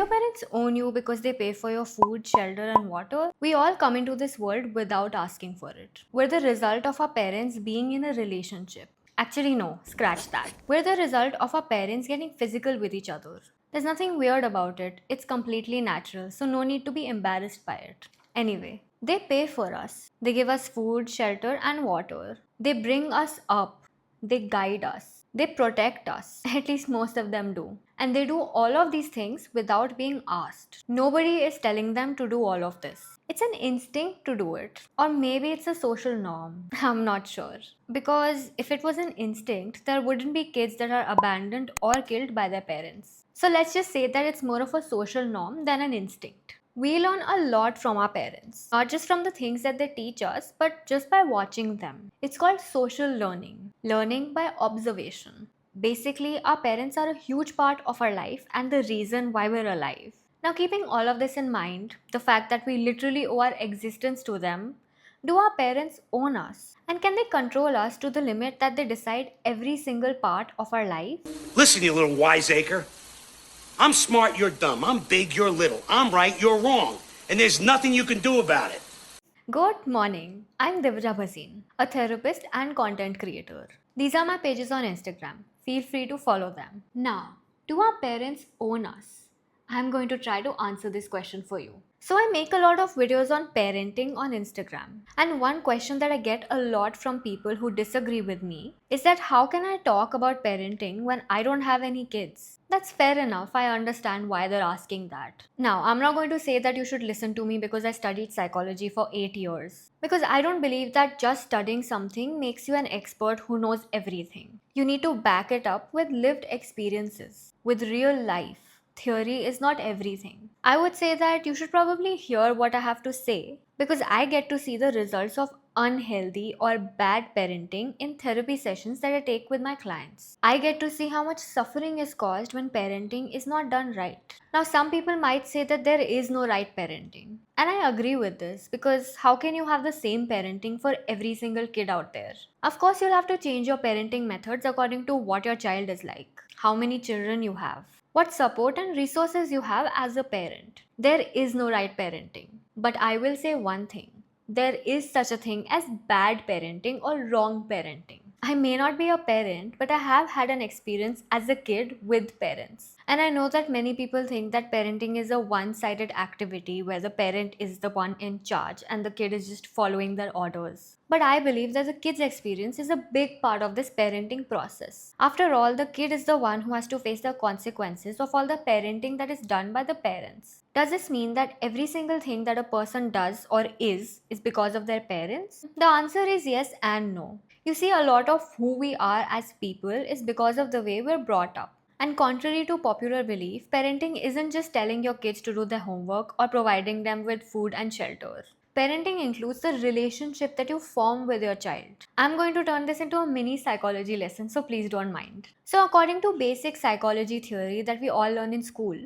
your parents own you because they pay for your food, shelter, and water? We all come into this world without asking for it. We're the result of our parents being in a relationship. Actually, no, scratch that. We're the result of our parents getting physical with each other. There's nothing weird about it, it's completely natural, so no need to be embarrassed by it. Anyway, they pay for us. They give us food, shelter, and water. They bring us up. They guide us. They protect us. At least most of them do. And they do all of these things without being asked. Nobody is telling them to do all of this. It's an instinct to do it. Or maybe it's a social norm. I'm not sure. Because if it was an instinct, there wouldn't be kids that are abandoned or killed by their parents. So let's just say that it's more of a social norm than an instinct. We learn a lot from our parents, not just from the things that they teach us, but just by watching them. It's called social learning, learning by observation. Basically, our parents are a huge part of our life and the reason why we're alive. Now, keeping all of this in mind, the fact that we literally owe our existence to them, do our parents own us? And can they control us to the limit that they decide every single part of our life? Listen, you little wiseacre. I'm smart, you're dumb. I'm big, you're little. I'm right, you're wrong. And there's nothing you can do about it. Good morning. I'm Divya Bhasin, a therapist and content creator. These are my pages on Instagram. Feel free to follow them. Now, do our parents own us? I'm going to try to answer this question for you. So, I make a lot of videos on parenting on Instagram. And one question that I get a lot from people who disagree with me is that how can I talk about parenting when I don't have any kids? That's fair enough. I understand why they're asking that. Now, I'm not going to say that you should listen to me because I studied psychology for 8 years. Because I don't believe that just studying something makes you an expert who knows everything. You need to back it up with lived experiences, with real life. Theory is not everything. I would say that you should probably hear what I have to say because I get to see the results of unhealthy or bad parenting in therapy sessions that I take with my clients. I get to see how much suffering is caused when parenting is not done right. Now, some people might say that there is no right parenting. And I agree with this because how can you have the same parenting for every single kid out there? Of course, you'll have to change your parenting methods according to what your child is like, how many children you have, what support and resources you have as a parent. There is no right parenting. But I will say one thing. There is such a thing as bad parenting or wrong parenting. I may not be a parent, but I have had an experience as a kid with parents. And I know that many people think that parenting is a one-sided activity where the parent is the one in charge and the kid is just following their orders. But I believe that the kid's experience is a big part of this parenting process. After all, the kid is the one who has to face the consequences of all the parenting that is done by the parents. Does this mean that every single thing that a person does or is because of their parents? The answer is yes and no. You see, a lot of who we are as people is because of the way we're brought up. And contrary to popular belief, parenting isn't just telling your kids to do their homework or providing them with food and shelter. Parenting includes the relationship that you form with your child. I'm going to turn this into a mini psychology lesson, so please don't mind. So, according to basic psychology theory that we all learn in school,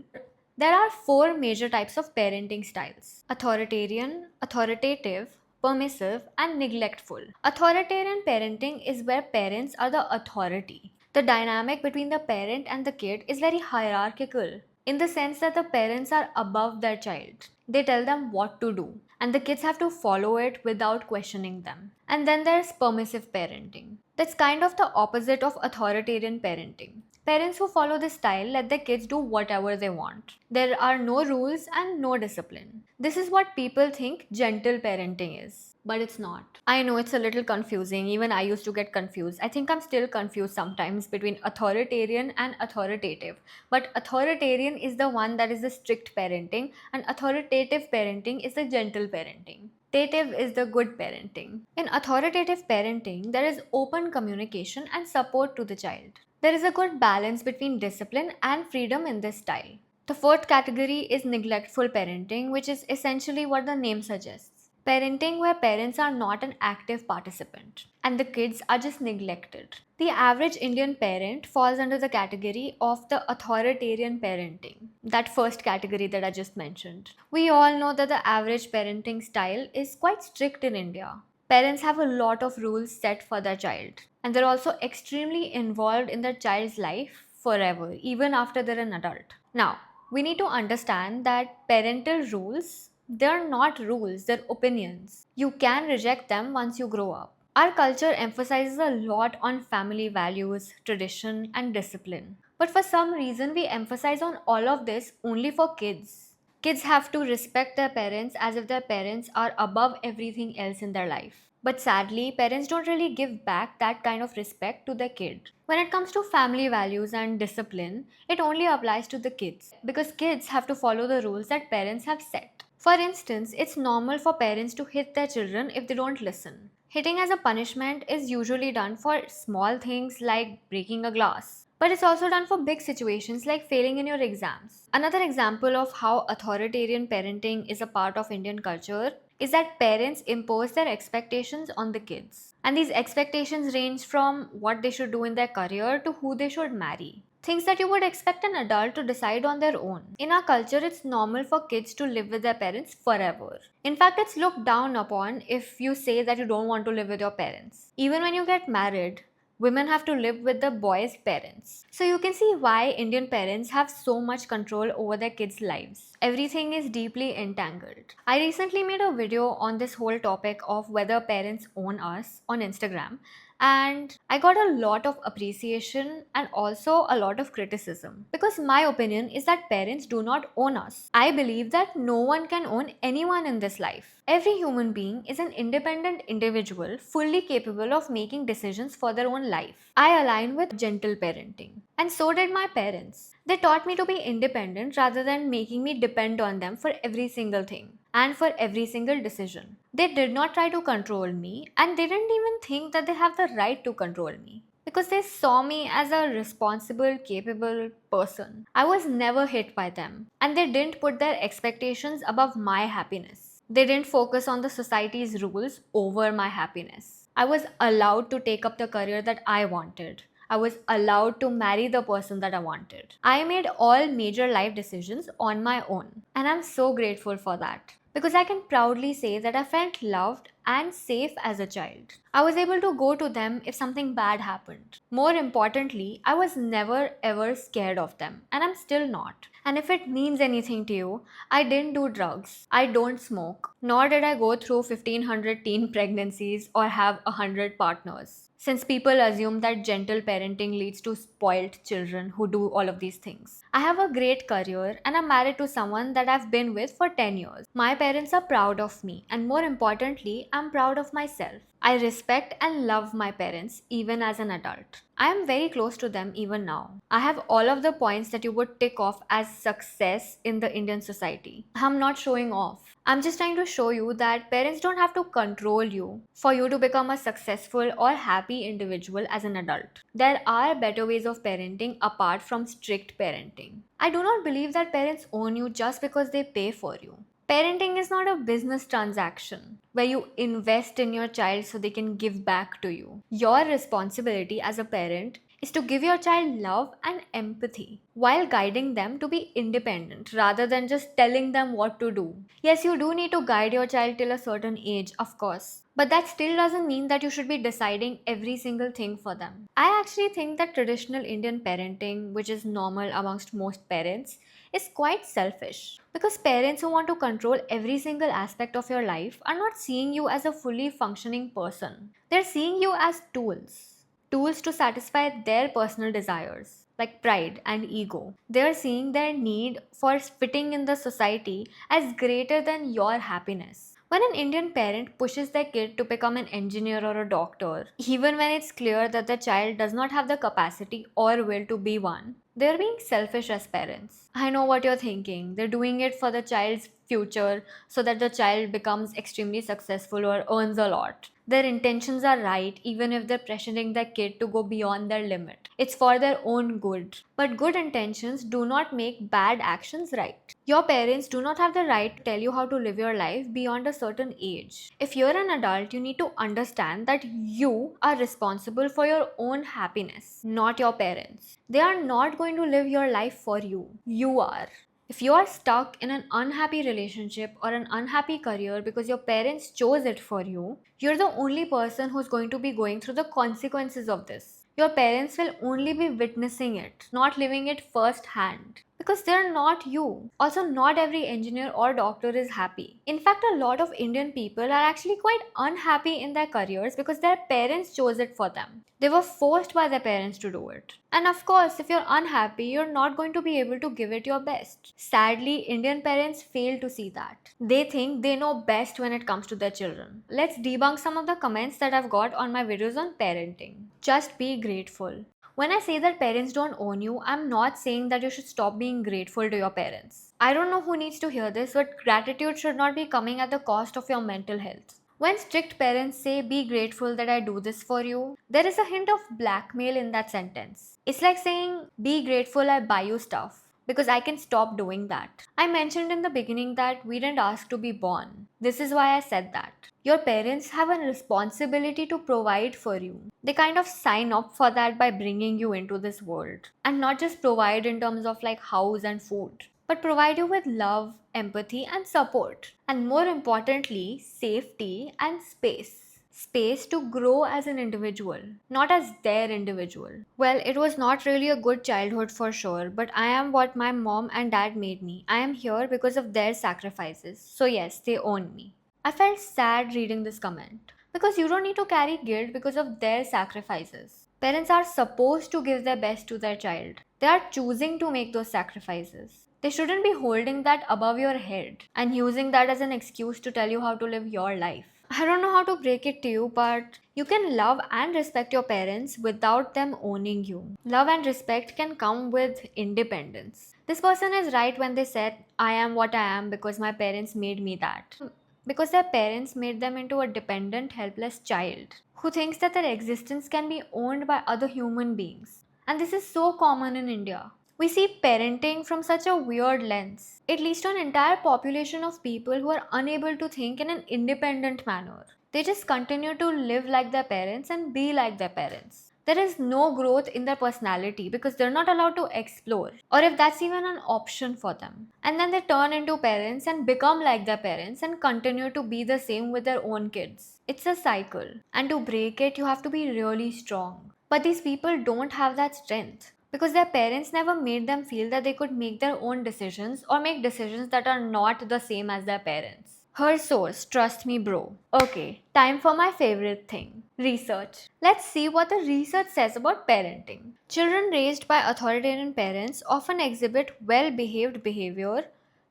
there are four major types of parenting styles: authoritarian, authoritative, permissive, and neglectful. Authoritarian parenting is where parents are the authority. The dynamic between the parent and the kid is very hierarchical in the sense that the parents are above their child. They tell them what to do, and the kids have to follow it without questioning them. And then there's permissive parenting. That's kind of the opposite of authoritarian parenting. Parents who follow this style let their kids do whatever they want. There are no rules and no discipline. This is what people think gentle parenting is, but it's not. I know it's a little confusing. Even I used to get confused. I think I'm still confused sometimes between authoritarian and authoritative. But authoritarian is the one that is the strict parenting, and authoritative parenting is the gentle parenting. Tative is the good parenting. In authoritative parenting, there is open communication and support to the child. There is a good balance between discipline and freedom in this style. The fourth category is neglectful parenting, which is essentially what the name suggests. Parenting where parents are not an active participant and the kids are just neglected. The average Indian parent falls under the category of the authoritarian parenting, that first category that I just mentioned. We all know that the average parenting style is quite strict in India. Parents have a lot of rules set for their child, and they're also extremely involved in their child's life forever, even after they're an adult. Now, We need to understand that parental rules, they're not rules, they're opinions. You can reject them once you grow up. Our culture emphasizes a lot on family values, tradition, and discipline. But for some reason, we emphasize on all of this only for kids. Kids have to respect their parents as if their parents are above everything else in their life. But sadly, parents don't really give back that kind of respect to their kid. When it comes to family values and discipline, it only applies to the kids because kids have to follow the rules that parents have set. For instance, it's normal for parents to hit their children if they don't listen. Hitting as a punishment is usually done for small things like breaking a glass. But it's also done for big situations like failing in your exams. Another example of how authoritarian parenting is a part of Indian culture is that parents impose their expectations on the kids. And these expectations range from what they should do in their career to who they should marry. Things that you would expect an adult to decide on their own. In our culture, it's normal for kids to live with their parents forever. In fact, it's looked down upon if you say that you don't want to live with your parents. Even when you get married, women have to live with the boy's parents. So you can see why Indian parents have so much control over their kids' lives. Everything is deeply entangled. I recently made a video on this whole topic of whether parents own us on Instagram, and I got a lot of appreciation and also a lot of criticism because my opinion is that parents do not own us. I believe that no one can own anyone in this life. Every human being is an independent individual fully capable of making decisions for their own life. I align with gentle parenting, and so did my parents. They taught me to be independent rather than making me depend on them for every single thing and for every single decision. They did not try to control me, and they didn't even think that they have the right to control me because they saw me as a responsible, capable person. I was never hit by them, and they didn't put their expectations above my happiness. They didn't focus on the society's rules over my happiness. I was allowed to take up the career that I wanted. I was allowed to marry the person that I wanted. I made all major life decisions on my own, and I'm so grateful for that because I can proudly say that I felt loved and safe as a child. I was able to go to them if something bad happened. More importantly, I was never ever scared of them, and I'm still not. And if it means anything to you, I didn't do drugs, I don't smoke, nor did I go through 1500 teen pregnancies or have 100 partners. Since people assume that gentle parenting leads to spoiled children who do all of these things. I have a great career and I'm married to someone that I've been with for 10 years. My parents are proud of me, and more importantly, I'm proud of myself. I respect and love my parents even as an adult. I am very close to them even now. I have all of the points that you would tick off as success in the Indian society. I'm not showing off. I'm just trying to show you that parents don't have to control you for you to become a successful or happy individual as an adult. There are better ways of parenting apart from strict parenting. I do not believe that parents own you just because they pay for you. Parenting is not a business transaction where you invest in your child so they can give back to you. Your responsibility as a parent is to give your child love and empathy while guiding them to be independent rather than just telling them what to do. Yes, you do need to guide your child till a certain age, of course. But that still doesn't mean that you should be deciding every single thing for them. I actually think that traditional Indian parenting, which is normal amongst most parents, is quite selfish. Because parents who want to control every single aspect of your life are not seeing you as a fully functioning person. They're seeing you as tools. Tools to satisfy their personal desires, like pride and ego. They're seeing their need for fitting in the society as greater than your happiness. When an Indian parent pushes their kid to become an engineer or a doctor, even when it's clear that the child does not have the capacity or will to be one, they're being selfish as parents. I know what you're thinking. They're doing it for the child's future so that the child becomes extremely successful or earns a lot. Their intentions are right even if they're pressuring their kid to go beyond their limit. It's for their own good. But good intentions do not make bad actions right. Your parents do not have the right to tell you how to live your life beyond a certain age. If you're an adult, you need to understand that you are responsible for your own happiness, not your parents. They are not going to live your life for you. You are. If you are stuck in an unhappy relationship or an unhappy career because your parents chose it for you, you're the only person who's going to be going through the consequences of this. Your parents will only be witnessing it, not living it firsthand. because they're not you. Also, not every engineer or doctor is happy. In fact, a lot of Indian people are actually quite unhappy in their careers because their parents chose it for them. They were forced by their parents to do it. And of course, if you're unhappy, you're not going to be able to give it your best. Sadly, Indian parents fail to see that. They think they know best when it comes to their children. Let's debunk some of the comments that I've got on my videos on parenting. Just be grateful. When I say that parents don't own you, I'm not saying that you should stop being grateful to your parents. I don't know who needs to hear this, but gratitude should not be coming at the cost of your mental health. When strict parents say, be grateful that I do this for you, there is a hint of blackmail in that sentence. It's like saying, be grateful I buy you stuff, because I can stop doing that. I mentioned in the beginning that we didn't ask to be born. This is why I said that. Your parents have a responsibility to provide for you. They kind of sign up for that by bringing you into this world. And not just provide in terms of like house and food, but provide you with love, empathy, and support. And more importantly, safety and space. Space to grow as an individual, not as their individual. Well, it was not really a good childhood for sure, but I am what my mom and dad made me. I am here because of their sacrifices. So, yes, they own me. I felt sad reading this comment because you don't need to carry guilt because of their sacrifices. Parents are supposed to give their best to their child. They are choosing to make those sacrifices. They shouldn't be holding that above your head and using that as an excuse to tell you how to live your life. I don't know how to break it to you, but you can love and respect your parents without them owning you. Love and respect can come with independence. This person is right when they said, I am what I am because my parents made me that. Because their parents made them into a dependent, helpless child who thinks that their existence can be owned by other human beings. And this is so common in India. We see parenting from such a weird lens. It leads to an entire population of people who are unable to think in an independent manner. They just continue to live like their parents and be like their parents. There is no growth in their personality because they're not allowed to explore, or if that's even an option for them. And then they turn into parents and become like their parents and continue to be the same with their own kids. It's a cycle, and to break it, you have to be really strong. But these people don't have that strength because their parents never made them feel that they could make their own decisions or make decisions that are not the same as their parents. Her source, trust me, bro. Okay, time for my favorite thing, research. Let's see what the research says about parenting. Children raised by authoritarian parents often exhibit well behaved behavior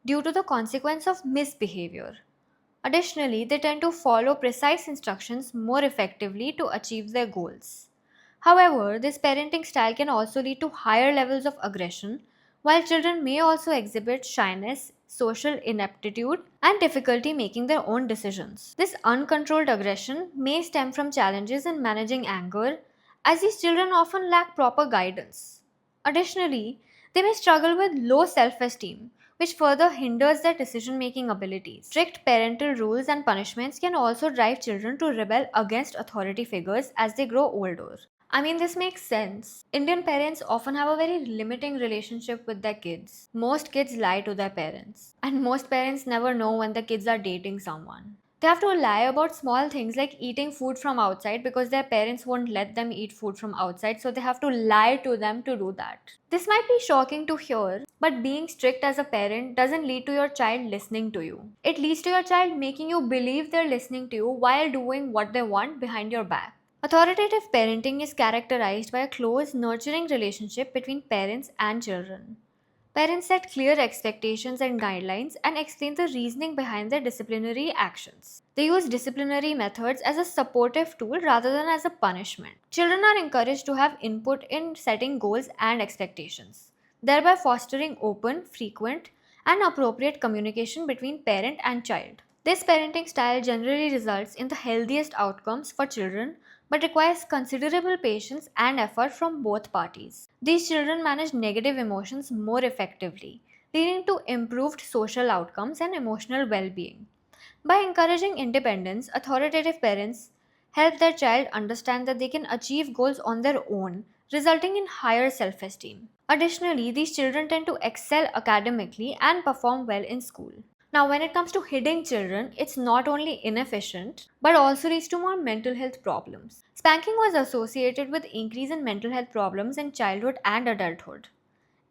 due to the consequence of misbehavior. Additionally, they tend to follow precise instructions more effectively to achieve their goals. However, this parenting style can also lead to higher levels of aggression, while children may also exhibit shyness, social ineptitude, and difficulty making their own decisions. This uncontrolled aggression may stem from challenges in managing anger, as these children often lack proper guidance. Additionally, they may struggle with low self esteem, which further hinders their decision making abilities. Strict parental rules and punishments can also drive children to rebel against authority figures as they grow older. I mean, this makes sense. Indian parents often have a very limiting relationship with their kids. Most kids lie to their parents, and most parents never know when the kids are dating someone. They have to lie about small things like eating food from outside because their parents won't let them eat food from outside, so they have to lie to them to do that. This might be shocking to hear, but being strict as a parent doesn't lead to your child listening to you. It leads to your child making you believe they're listening to you while doing what they want behind your back. Authoritative parenting is characterized by a close, nurturing relationship between parents and children. Parents set clear expectations and guidelines and explain the reasoning behind their disciplinary actions. They use disciplinary methods as a supportive tool rather than as a punishment. Children are encouraged to have input in setting goals and expectations, thereby fostering open, frequent, and appropriate communication between parent and child. This parenting style generally results in the healthiest outcomes for children but requires considerable patience and effort from both parties. These children manage negative emotions more effectively, leading to improved social outcomes and emotional well being. By encouraging independence, authoritative parents help their child understand that they can achieve goals on their own, resulting in higher self esteem. Additionally, these children tend to excel academically and perform well in school. Now, when it comes to hitting children, it's not only inefficient but also leads to more mental health problems. Spanking was associated with increase in mental health problems in childhood and adulthood.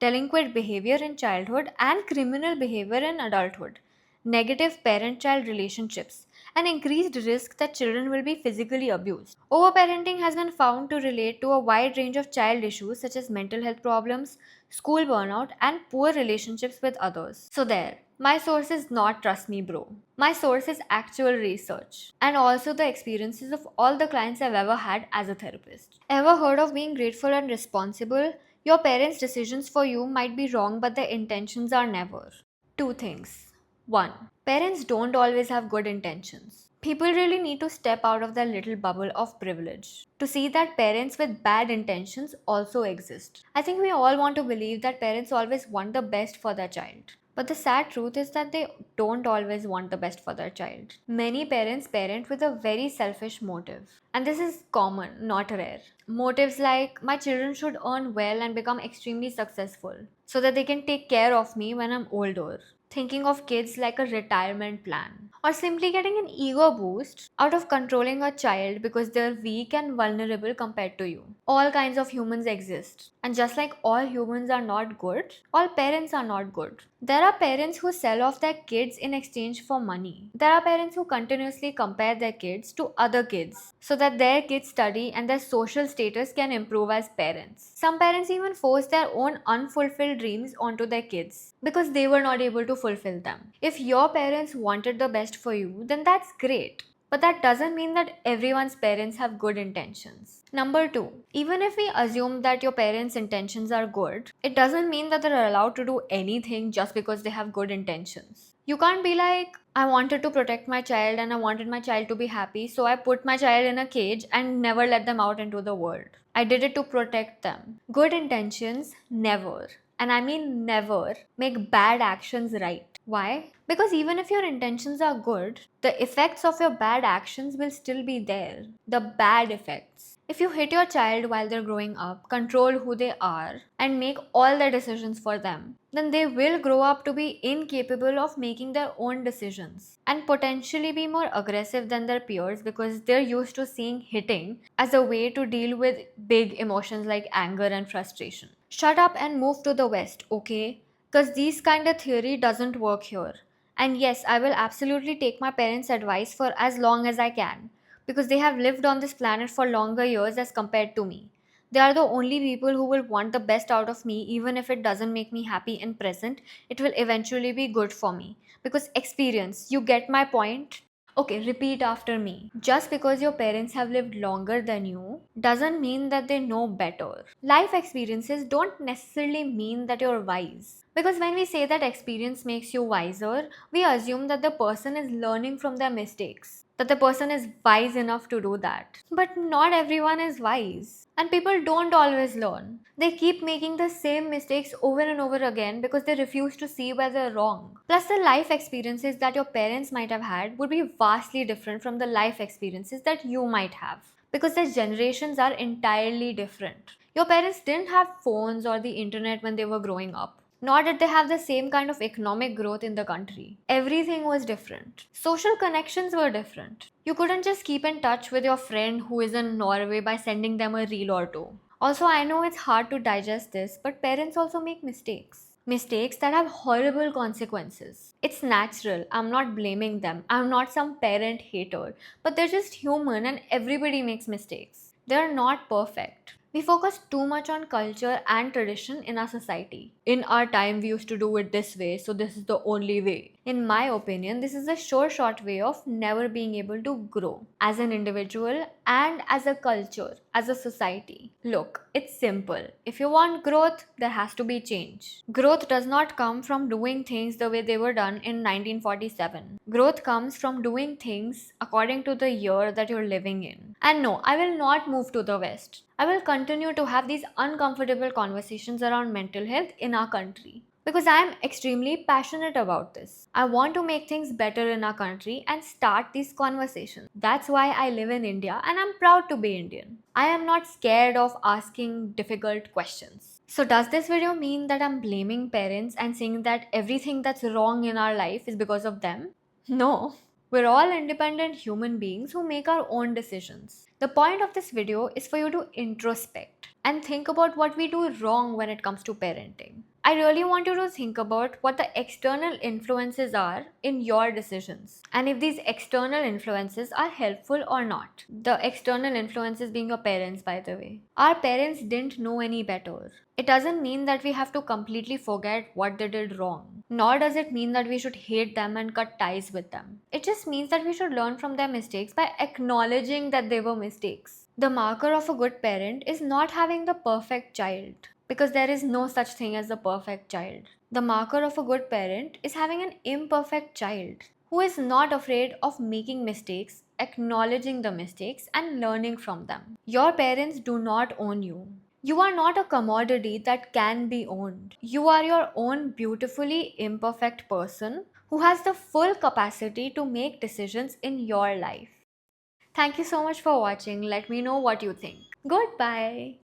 delinquent behavior in childhood, and criminal behavior in adulthood, negative parent child relationships, and increased risk that children will be physically abused. Overparenting has been found to relate to a wide range of child issues such as mental health problems, school burnout, and poor relationships with others. So, there. My source is not trust me, bro. My source is actual research and also the experiences of all the clients I've ever had as a therapist. Ever heard of being grateful and responsible? Your parents' decisions for you might be wrong, but their intentions are never. Two things. One, parents don't always have good intentions. People really need to step out of their little bubble of privilege to see that parents with bad intentions also exist. I think we all want to believe that parents always want the best for their child. But the sad truth is that they don't always want the best for their child. Many parents parent with a very selfish motive. And this is common, not rare. Motives like, my children should earn well and become extremely successful so that they can take care of me when I'm older. Thinking of kids like a retirement plan, or simply getting an ego boost out of controlling a child because they're weak and vulnerable compared to you. All kinds of humans exist, and just like all humans are not good, all parents are not good. There are parents who sell off their kids in exchange for money. There are parents who continuously compare their kids to other kids so that their kids study and their social status can improve as parents. Some parents even force their own unfulfilled dreams onto their kids because they were not able to fulfill them. If your parents wanted the best for you, then that's great. But that doesn't mean that everyone's parents have good intentions. Number two, even if we assume that your parents' intentions are good, it doesn't mean that they're allowed to do anything just because they have good intentions. You can't be like, I wanted to protect my child and I wanted my child to be happy, so I put my child in a cage and never let them out into the world. I did it to protect them. Good intentions never, and I mean never, make bad actions right. Why? Because even if your intentions are good, the effects of your bad actions will still be there. The bad effects. If you hit your child while they're growing up, control who they are, and make all the decisions for them, then they will grow up to be incapable of making their own decisions and potentially be more aggressive than their peers because they're used to seeing hitting as a way to deal with big emotions like anger and frustration. Shut up and move to the West, okay? Because these kind of theory doesn't work here. And yes, I will absolutely take my parents' advice for as long as I can because they have lived on this planet for longer years as compared to me. They are the only people who will want the best out of me, even if it doesn't make me happy in present, it will eventually be good for me. Because experience, you get my point? Okay, repeat after me. Just because your parents have lived longer than you doesn't mean that they know better. Life experiences don't necessarily mean that you're wise. Because when we say that experience makes you wiser, we assume that the person is learning from their mistakes, that the person is wise enough to do that. But not everyone is wise. And people don't always learn. They keep making the same mistakes over and over again because they refuse to see where they're wrong. Plus, the life experiences that your parents might have had would be vastly different from the life experiences that you might have because their generations are entirely different. Your parents didn't have phones or the internet when they were growing up. Nor did they have the same kind of economic growth in the country. Everything was different. Social connections were different. You couldn't just keep in touch with your friend who is in Norway by sending them a reel or two. Also, I know it's hard to digest this, but parents also make mistakes. Mistakes that have horrible consequences. It's natural. I'm not blaming them. I'm not some parent hater. But they're just human and everybody makes mistakes. They're not perfect. We focus too much on culture and tradition in our society. In our time, we used to do it this way, so this is the only way. In my opinion, this is a sure shot way of never being able to grow as an individual and as a culture, as a society. Look, it's simple. If you want growth, there has to be change. Growth does not come from doing things the way they were done in 1947. Growth comes from doing things according to the year that you're living in. And no, I will not move to the West. I will continue to have these uncomfortable conversations around mental health in our country because I am extremely passionate about this. I want to make things better in our country and start these conversations. That's why I live in India and I'm proud to be Indian. I am not scared of asking difficult questions. So does this video mean that I'm blaming parents and saying that everything that's wrong in our life is because of them? No. We're all independent human beings who make our own decisions. The point of this video is for you to introspect and think about what we do wrong when it comes to parenting. I really want you to think about what the external influences are in your decisions and if these external influences are helpful or not. The external influences being your parents, by the way. Our parents didn't know any better. It doesn't mean that we have to completely forget what they did wrong, nor does it mean that we should hate them and cut ties with them. It just means that we should learn from their mistakes by acknowledging that they were mistakes. The marker of a good parent is not having the perfect child, because there is no such thing as the perfect child. The marker of a good parent is having an imperfect child who is not afraid of making mistakes, acknowledging the mistakes, and learning from them. Your parents do not own you. You are not a commodity that can be owned. You are your own beautifully imperfect person who has the full capacity to make decisions in your life. Thank you so much for watching. Let me know what you think. Goodbye.